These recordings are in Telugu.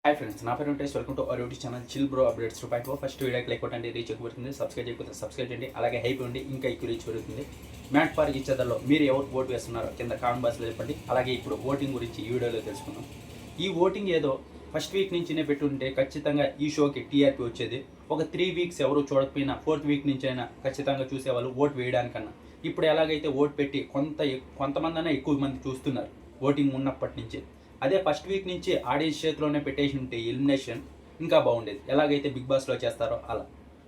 హాయ్ ఫ్రెండ్స్, నా పేరు Venkatesh. Welcome to our YouTube channel chill bro updates 2.0. First వీడియోకి లైక్ కొట్టండి, రీచ్ ఎక్కువ సబ్స్క్రైబ్ చేయకపోతే సబ్స్క్రైబ్ చేయండి. అలాగే హైప్ ఉండి ఇంకా ఎక్కువ రీచ్ పెరుగుతుంది. మ్యాట్ ఫర్ ఈచ్ అదర్లో మీరు ఎవరు ఓటు వేస్తున్నారో కింద కామెంట్ బాక్స్లో చెప్పండి. అలాగే ఇప్పుడు ఓటింగ్ గురించి ఈ వీడియోలో తెలుసుకుందాం. ఈ ఓటింగ్ ఏదో ఫస్ట్ వీక్ నుంచినే పెట్టుంటే ఖచ్చితంగా ఈ షోకి టీఆర్పీ వచ్చేది. ఒక 3 వీక్స్ ఎవరు చూడకపోయినా 4th వీక్ నుంచి అయినా ఖచ్చితంగా చూసేవాళ్ళు ఓటు వేయడానికన్నా. ఇప్పుడు ఎలాగైతే ఓటు పెట్టి కొంతమంది అయినా ఎక్కువ మంది చూస్తున్నారు ఓటింగ్ ఉన్నప్పటి నుంచి. అదే ఫస్ట్ వీక్ నుంచి ఆడియన్స్ చేతిలోనే పెట్టేసి ఉంటే ఎలిమినేషన్ ఇంకా బాగుండేది. ఎలాగైతే బిగ్ బాస్లో చేస్తారో అలా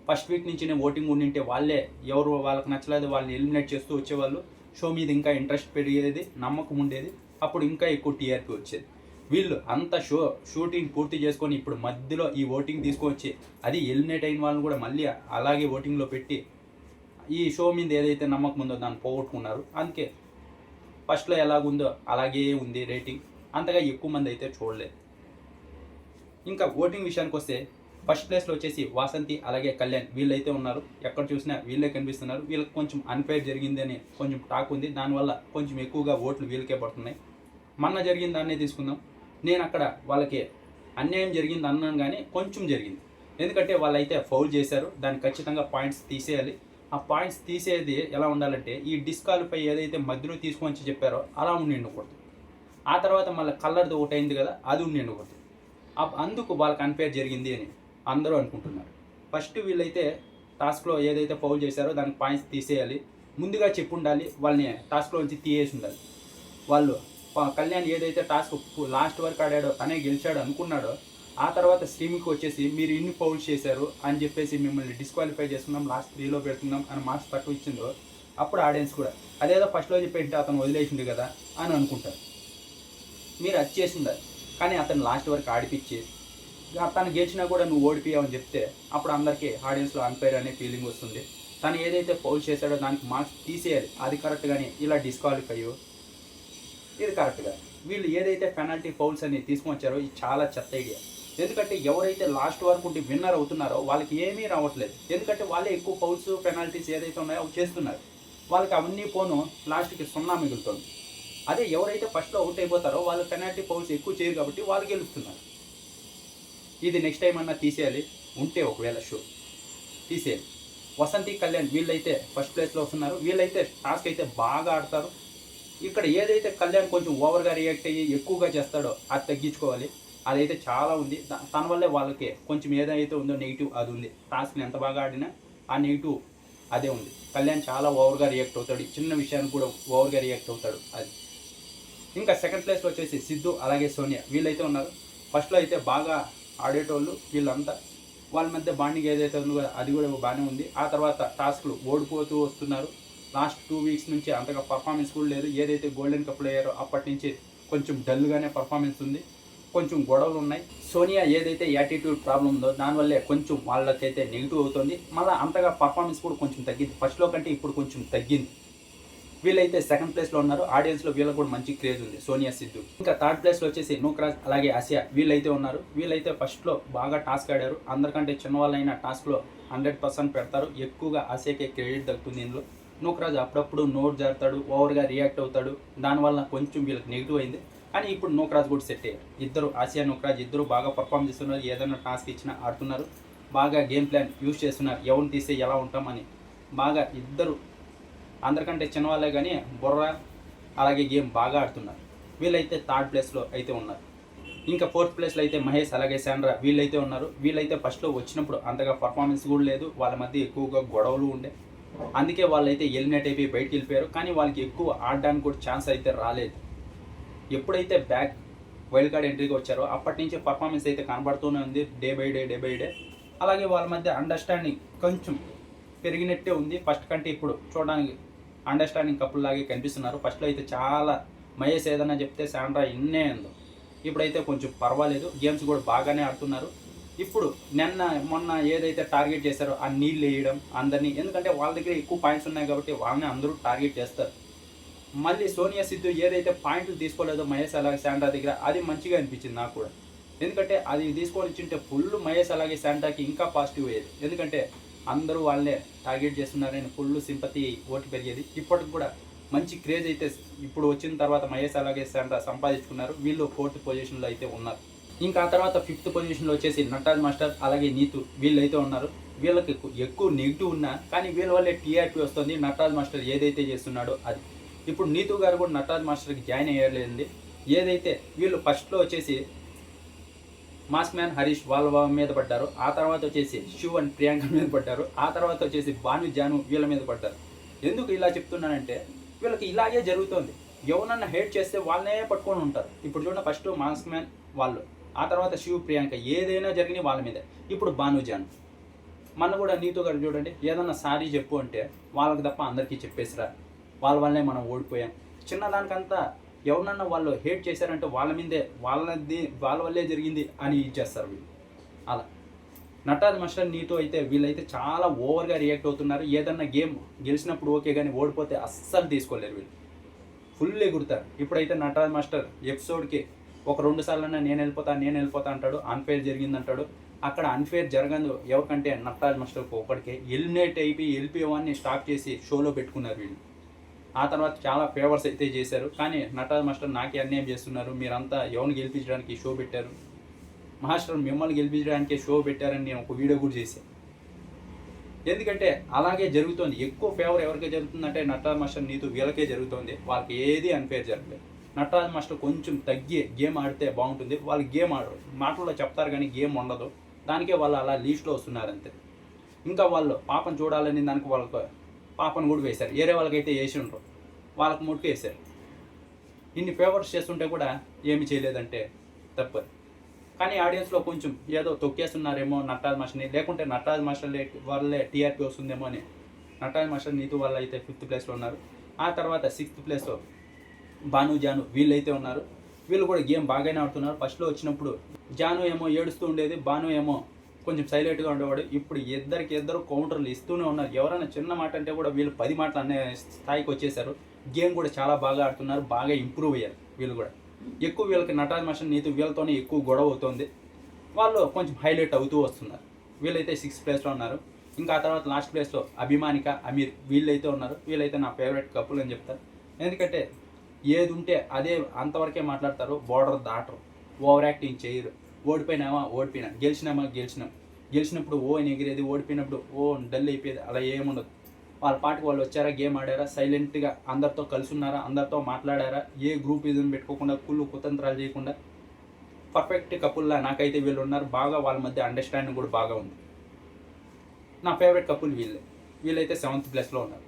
ఫస్ట్ వీక్ నుంచినే ఓటింగ్ ఉండింటే వాళ్ళే ఎవరు వాళ్ళకి నచ్చలేదు వాళ్ళని ఎలిమినేట్ చేస్తూ వచ్చేవాళ్ళు. షో మీద ఇంకా ఇంట్రెస్ట్ పెరిగేది, నమ్మకం ఉండేది. అప్పుడు ఇంకా ఎక్కువ టీఆర్పీ వచ్చేది. వీళ్ళు అంత షూటింగ్ పూర్తి చేసుకొని ఇప్పుడు మధ్యలో ఈ ఓటింగ్ తీసుకొచ్చి అది ఎలిమినేట్ అయిన వాళ్ళని కూడా మళ్ళీ అలాగే ఓటింగ్లో పెట్టి ఈ షో మీద ఏదైతే నమ్మకం ఉందో దాన్ని పోగొట్టుకున్నారు. అందుకే ఫస్ట్లో ఎలాగుందో అలాగే ఉంది రేటింగ్. అంతగా ఎక్కువ మంది అయితే చూడలేదు. ఇంకా ఓటింగ్ విషయానికి వస్తే ఫస్ట్ ప్లేస్లో వచ్చేసి వాసంతి అలాగే కళ్యాణ్ వీళ్ళైతే ఉన్నారు. ఎక్కడ చూసినా వీళ్ళే కనిపిస్తున్నారు. వీళ్ళకి కొంచెం అన్ఫేర్ జరిగింది అని కొంచెం టాక్ ఉంది. దానివల్ల కొంచెం ఎక్కువగా ఓట్లు వీళ్ళకే పడుతున్నాయి. మొన్న జరిగిన దాన్నే తీసుకుందాం. నేను అక్కడ వాళ్ళకి అన్యాయం జరిగింది అన్నాను, కానీ కొంచెం జరిగింది. ఎందుకంటే వాళ్ళైతే ఫౌల్ చేశారు, దాన్ని ఖచ్చితంగా పాయింట్స్ తీసేయాలి. ఆ పాయింట్స్ తీసేది ఎలా ఉండాలంటే ఈ డిస్క్వాలిఫై ఏదైతే మధ్యలో తీసుకొని చెప్పారో అలా ఉండిండకూడదు. ఆ తర్వాత మళ్ళీ కలర్ది ఒకటి అయింది కదా, అది ఉండి ఒకటి. అందుకు వాళ్ళకి అన్ఫేర్ జరిగింది అని అందరూ అనుకుంటున్నారు. ఫస్ట్ వీళ్ళైతే టాస్క్లో ఏదైతే ఫౌల్ చేశారో దానికి పాయింట్స్ తీసేయాలి. ముందుగా చెప్పు ఉండాలి, వాళ్ళని టాస్క్లో నుంచి తీసేసి ఉండాలి. వాళ్ళు కళ్యాణ్ ఏదైతే టాస్క్ లాస్ట్ వరకు ఆడాడో తనే గెలిచాడు అనుకున్నాడో, ఆ తర్వాత స్ట్రీమింగ్కి వచ్చేసి మీరు ఇన్ని ఫౌల్స్ చేశారు అని చెప్పేసి మిమ్మల్ని డిస్క్వాలిఫై చేస్తున్నాం, లాస్ట్ 3లో పెడుతున్నాం అని మార్క్స్ తక్కువ ఇచ్చిందో అప్పుడు ఆడియన్స్ కూడా అదేదో ఫస్ట్లో చెప్పేంటే అతను వదిలేసిండు కదా అని అనుకుంటారు. మీరు అది చేసింది, కానీ అతను లాస్ట్ వరకు ఆడిపించి తను గెలిచినా కూడా నువ్వు ఓడిపోయావని చెప్తే అప్పుడు అందరికీ ఆడియన్స్లో అన్ఫైర్ అనే ఫీలింగ్ వస్తుంది. తను ఏదైతే ఫౌల్ చేశాడో దానికి మార్క్స్ తీసేయాలి, అది కరెక్ట్. కానీ ఇలా డిస్క్వాలిఫై ఇది కరెక్ట్గా వీళ్ళు ఏదైతే పెనాల్టీ ఫౌల్స్ అని తీసుకొని వచ్చారో ఇది చాలా చెత్త ఐడియా. ఎందుకంటే ఎవరైతే లాస్ట్ వరకు ఉండి విన్నర్ అవుతున్నారో వాళ్ళకి ఏమీ రావట్లేదు. ఎందుకంటే వాళ్ళే ఎక్కువ ఫౌల్స్ పెనాల్టీస్ ఏదైతే ఉన్నాయో అవి చేస్తున్నారు. వాళ్ళకి అవన్నీ పోను లాస్ట్కి 0 మిగులుతుంది. అదే ఎవరైతే ఫస్ట్లో అవుట్ అయిపోతారో వాళ్ళు పెనాల్టీ ఫౌల్స్ ఎక్కువ చేయరు కాబట్టి వాళ్ళు గెలుస్తున్నారు. ఇది నెక్స్ట్ టైం అన్నా తీసేయాలి. ఉంటే ఒకవేళ షో తీసేయాలి. వసంతి కళ్యాణ్ వీళ్ళైతే ఫస్ట్ ప్లేస్లో వస్తున్నారు. వీళ్ళైతే టాస్క్ అయితే బాగా ఆడతారు. ఇక్కడ ఏదైతే కళ్యాణ్ కొంచెం ఓవర్గా రియాక్ట్ అయ్యి ఎక్కువగా చేస్తాడో అది తగ్గించుకోవాలి. అదైతే చాలా ఉంది. తన వల్లే వాళ్ళకి కొంచెం ఏదైతే ఉందో నెగిటివ్ అది ఉంది. టాస్క్ని ఎంత బాగా ఆడినా ఆ నెగిటివ్ అదే ఉంది. కళ్యాణ్ చాలా ఓవర్గా రియాక్ట్ అవుతాడు, చిన్న విషయానికి కూడా ఓవర్గా రియాక్ట్ అవుతాడు. అది ఇంకా సెకండ్ ప్లేస్లో వచ్చేసి సిద్ధు అలాగే సోనియా వీళ్ళైతే ఉన్నారు. ఫస్ట్లో అయితే బాగా ఆడేటోళ్ళు వీళ్ళంతా. వాళ్ళ మధ్య బాండింగ్ ఏదైతే ఉందో అది కూడా బాగానే ఉంది. ఆ తర్వాత టాస్క్లు ఓడిపోతూ వస్తున్నారు. లాస్ట్ 2 వీక్స్ నుంచి అంతగా పర్ఫార్మెన్స్ కూడా లేదు. ఏదైతే గోల్డెన్ కప్లో అయ్యారో అప్పటి నుంచి కొంచెం డల్గానే పర్ఫార్మెన్స్ ఉంది. కొంచెం గొడవలు ఉన్నాయి. సోనియా ఏదైతే యాటిట్యూడ్ ప్రాబ్లం ఉందో దానివల్లే కొంచెం వాళ్ళకైతే నెగిటివ్ అవుతుంది. మళ్ళీ అంతగా పర్ఫార్మెన్స్ కూడా కొంచెం తగ్గింది. ఫస్ట్లో కంటే ఇప్పుడు కొంచెం తగ్గింది. వీళ్ళైతే సెకండ్ ప్లేస్లో ఉన్నారు. ఆడియన్స్లో వీళ్ళకి కూడా మంచి క్రేజ్ ఉంది, సోనియా సిద్ధు. ఇంకా థర్డ్ ప్లేస్లో వచ్చేసి నూక్రాజ్ అలాగే ఆసియా వీళ్ళైతే ఉన్నారు. వీళ్ళైతే ఫస్ట్లో బాగా టాస్క్ ఆడారు. అందరికంటే చిన్నవాళ్ళైనా టాస్క్లో 100% పెడతారు. ఎక్కువగా ఆసియాకే క్రెడిట్ దక్కుతుంది ఇందులో. నూక్రాజ్ అప్పుడప్పుడు నోట్ జారుతాడు, ఓవర్గా రియాక్ట్ అవుతాడు. దానివల్ల కొంచెం వీళ్ళకి నెగిటివ్ అయింది. కానీ ఇప్పుడు నూక్రాజ్ కూడా సెట్ అయ్యారు. ఇద్దరు ఆసియా నూక్రాజ్ ఇద్దరు బాగా పర్ఫామ్ చేస్తున్నారు. ఏదైనా టాస్క్ ఇచ్చినా ఆడుతున్నారు. బాగా గేమ్ ప్లాన్ యూజ్ చేస్తున్నారు. ఎవరిని తీస్తే ఎలా ఉంటామని బాగా ఇద్దరు అందరికంటే చిన్నవాళ్ళే కానీ బుర్ర అలాగే గేమ్ బాగా ఆడుతున్నారు. వీళ్ళైతే థర్డ్ ప్లేస్లో అయితే ఉన్నారు. ఇంకా ఫోర్త్ ప్లేస్లో అయితే మహేష్ అలాగే శాండ్రా వీళ్ళైతే ఉన్నారు. వీళ్ళైతే ఫస్ట్లో వచ్చినప్పుడు అంతగా పర్ఫార్మెన్స్ కూడా లేదు. వాళ్ళ మధ్య ఎక్కువగా గొడవలు ఉండే, అందుకే వాళ్ళైతే ఎలిమినేట్ అయిపోయి బయటికి వెళ్ళిపోయారు. కానీ వాళ్ళకి ఎక్కువ ఆడడానికి కూడా ఛాన్స్ అయితే రాలేదు. ఎప్పుడైతే బ్యాక్ వైల్డ్ కార్డ్ ఎంట్రీగా వచ్చారో అప్పటి నుంచి పర్ఫార్మెన్స్ అయితే కనబడుతూనే ఉంది, డే బై డే. అలాగే వాళ్ళ మధ్య అండర్స్టాండింగ్ కొంచెం పెరిగినట్టే ఉంది. ఫస్ట్ కంటే ఇప్పుడు చూడడానికి అండర్స్టాండింగ్ కపుల్ లాగే కనిపిస్తున్నారు. ఫస్ట్లో అయితే చాలా మహేష్ ఏదన్నా చెప్తే శాండ్రా ఇన్నే ఉందో, ఇప్పుడైతే కొంచెం పర్వాలేదు. గేమ్స్ కూడా బాగానే ఆడుతున్నారు. ఇప్పుడు మొన్న ఏదైతే టార్గెట్ చేశారో ఆ నీళ్ళు వేయడం అందరినీ, ఎందుకంటే వాళ్ళ దగ్గర ఎక్కువ పాయింట్స్ ఉన్నాయి కాబట్టి వాళ్ళని అందరూ టార్గెట్ చేస్తారు. మళ్ళీ సోనియా సిద్ధు ఏదైతే పాయింట్లు తీసుకోలేదో మహేష్ అలాగే శాండ్రా దగ్గర, అది మంచిగా అనిపించింది నాకు కూడా. ఎందుకంటే అది తీసుకొని ఇచ్చింటే ఫుల్ మహేష్ అలాగే శాండ్రాకి ఇంకా పాజిటివ్ అయ్యేది. ఎందుకంటే అందరూ వాళ్ళే టార్గెట్ చేస్తున్నారని ఫుల్ సింపతి ఓటు పెరిగేది. ఇప్పటికి కూడా మంచి క్రేజ్ అయితే ఇప్పుడు వచ్చిన తర్వాత మహేష్ అలాగే శాండ్రా సంపాదించుకున్నారు. వీళ్ళు 4th పొజిషన్లో అయితే ఉన్నారు. ఇంకా ఆ తర్వాత 5th పొజిషన్లో వచ్చేసి నటరాజ్ మాస్టర్ అలాగే నీతు వీళ్ళైతే ఉన్నారు. వీళ్ళకి ఎక్కువ నెగిటివ్ ఉన్నా కానీ వీళ్ళ వల్లే టీఆర్పీ వస్తుంది. నటరాజ్ మాస్టర్ ఏదైతే చేస్తున్నాడో అది. ఇప్పుడు నీతు గారు కూడా నటరాజ్ మాస్టర్కి జాయిన్ అయ్యలేదండి. ఏదైతే వీళ్ళు ఫస్ట్లో వచ్చేసి మాస్క్ మ్యాన్ హరీష్ వాళ్ళ మీద పడ్డారు, ఆ తర్వాత వచ్చేసి శివ్ అండ్ ప్రియాంక మీద పడ్డారు, ఆ తర్వాత వచ్చేసి భాను జాను వీళ్ళ మీద పడ్డారు. ఎందుకు ఇలా చెప్తున్నానంటే వీళ్ళకి ఇలాగే జరుగుతుంది. ఎవరన్నా హేట్ చేస్తే వాళ్ళనే పట్టుకొని ఉంటారు. ఇప్పుడు చూడండి, ఫస్ట్ మాస్క్ మ్యాన్ వాళ్ళు, ఆ తర్వాత శివ్ ప్రియాంక ఏదైనా జరిగినాయి వాళ్ళ మీద. ఇప్పుడు భాను జాను మన కూడా నీతో గారు చూడండి, ఏదన్నా సారీ చెప్పు అంటే వాళ్ళకి తప్ప అందరికీ చెప్పేసిరా, వాళ్ళ వల్లే మనం ఓడిపోయాం. చిన్నదానికంతా ఎవరినన్నా వాళ్ళు హేట్ చేశారంటే వాళ్ళ మీదే వాళ్ళ వల్లే జరిగింది అని ఇచ్చేస్తారు వీళ్ళు. అలా నటరాజ్ మాస్టర్ నీతో అయితే వీళ్ళైతే చాలా ఓవర్గా రియాక్ట్ అవుతున్నారు. ఏదన్నా గేమ్ గెలిచినప్పుడు ఓకే కానీ ఓడిపోతే అస్సలు తీసుకోలేరు వీళ్ళు, ఫుల్ ఎగురుతారు. ఇప్పుడైతే నటరాజ్ మాస్టర్ ఎపిసోడ్కి ఒక 2 సార్లన్నా నేను వెళ్ళిపోతా అంటాడు, అన్ఫేర్ జరిగిందంటాడు. అక్కడ అన్ఫేర్ జరగదు ఎవరికంటే నటరాజ్ మాస్టర్కి ఒకటికే ఎలిమినేట్ అయిపోయి వెళ్ళిపోయేవాడిని స్టాప్ చేసి షోలో పెట్టుకున్నారు వీళ్ళు. ఆ తర్వాత చాలా ఫేవర్స్ అయితే చేశారు. కానీ నటరాజ్ మాస్టర్ నాకే అన్యాయం చేస్తున్నారు, మీరంతా ఎవరిని గెలిపించడానికి షో పెట్టారు, మాస్టర్ మిమ్మల్ని గెలిపించడానికి షో పెట్టారని నేను ఒక వీడియో కూడా చేశాను. ఎందుకంటే అలాగే జరుగుతుంది. ఎక్కువ ఫేవర్ ఎవరికే జరుగుతుందంటే నటరాజ్ మాస్టర్ నీతో వీళ్ళకే జరుగుతుంది. వాళ్ళకి ఏది అన్ఫేర్ జరగలేదు. నటరాజ్ మాస్టర్ కొంచెం తగ్గి గేమ్ ఆడితే బాగుంటుంది. వాళ్ళు గేమ్ ఆడరు, మాటల్లో చెప్తారు కానీ గేమ్ ఉండదు. దానికే వాళ్ళు అలా లీస్ట్లో వస్తున్నారు అంతే. ఇంకా వాళ్ళు పాపను చూడాలని దానికి వాళ్ళకు పాపను కూడా వేశారు. వేరే వాళ్ళకైతే వేసి ఉండరు, వాళ్ళకి ముట్టుకు వేశారు. ఇన్ని ఫేవర్స్ చేస్తుంటే కూడా ఏమి చేయలేదంటే తప్పదు. కానీ ఆడియన్స్లో కొంచెం ఏదో తొక్కేస్తున్నారేమో నటరాజ్ మాస్టర్ని, లేకుంటే నటరాజ్ మాస్టర్ వాళ్ళే టీఆర్పీ వస్తుందేమో అని నటరాజ్ మాస్టర్ నీతు వాళ్ళు అయితే 5th ప్లేస్లో ఉన్నారు. ఆ తర్వాత 6th ప్లేస్లో భాను జాను వీళ్ళైతే ఉన్నారు. వీళ్ళు కూడా గేమ్ బాగానే ఆడుతున్నారు. ఫస్ట్లో వచ్చినప్పుడు జాను ఏమో ఏడుస్తూ ఉండేది, భాను ఏమో కొంచెం సైలెంట్గా ఉండేవాడు. ఇప్పుడు ఇద్దరు కౌంటర్లు ఇస్తూనే ఉన్నారు. ఎవరైనా చిన్న మాట అంటే కూడా వీళ్ళు 10 మాటలు అనే స్థాయికి వచ్చేసారు. గేమ్ కూడా చాలా బాగా ఆడుతున్నారు, బాగా ఇంప్రూవ్ అయ్యారు వీళ్ళు కూడా. ఎక్కువ వీళ్ళకి నటరాజ్ మాస్టర్ నీతు వీళ్ళతోనే ఎక్కువ గొడవ అవుతుంది. వాళ్ళు కొంచెం హైలైట్ అవుతూ వస్తున్నారు. వీళ్ళైతే 6th ప్లేస్లో ఉన్నారు. ఇంకా ఆ తర్వాత లాస్ట్ ప్లేస్లో అభిమానిక అమీర్ వీళ్ళైతే ఉన్నారు. వీళ్ళైతే నా ఫేవరెట్ కపుల్ అని చెప్తారు. ఎందుకంటే ఏది ఉంటే అదే అంతవరకే మాట్లాడతారు, బోర్డర్ దాటరు, ఓవర్ యాక్టింగ్ చేయరు. ఓడిపోయినా గెలిచినప్పుడు ఓ అని ఎగిరేది, ఓడిపోయినప్పుడు ఓ డల్ అయిపోయేది, అలా ఏముండదు. వాళ్ళ పాటికి వాళ్ళు వచ్చారా, గేమ్ ఆడారా, సైలెంట్గా అందరితో కలిసి ఉన్నారా, అందరితో మాట్లాడారా, ఏ గ్రూప్ ఇజం పెట్టుకోకుండా కుతంత్రాలు చేయకుండా పర్ఫెక్ట్ కపుల్లా నాకైతే వీళ్ళు ఉన్నారు. బాగా వాళ్ళ మధ్య అండర్స్టాండింగ్ కూడా బాగా ఉంది. నా ఫేవరెట్ కపుల్ వీళ్ళైతే 7th ప్లేస్లో ఉన్నారు.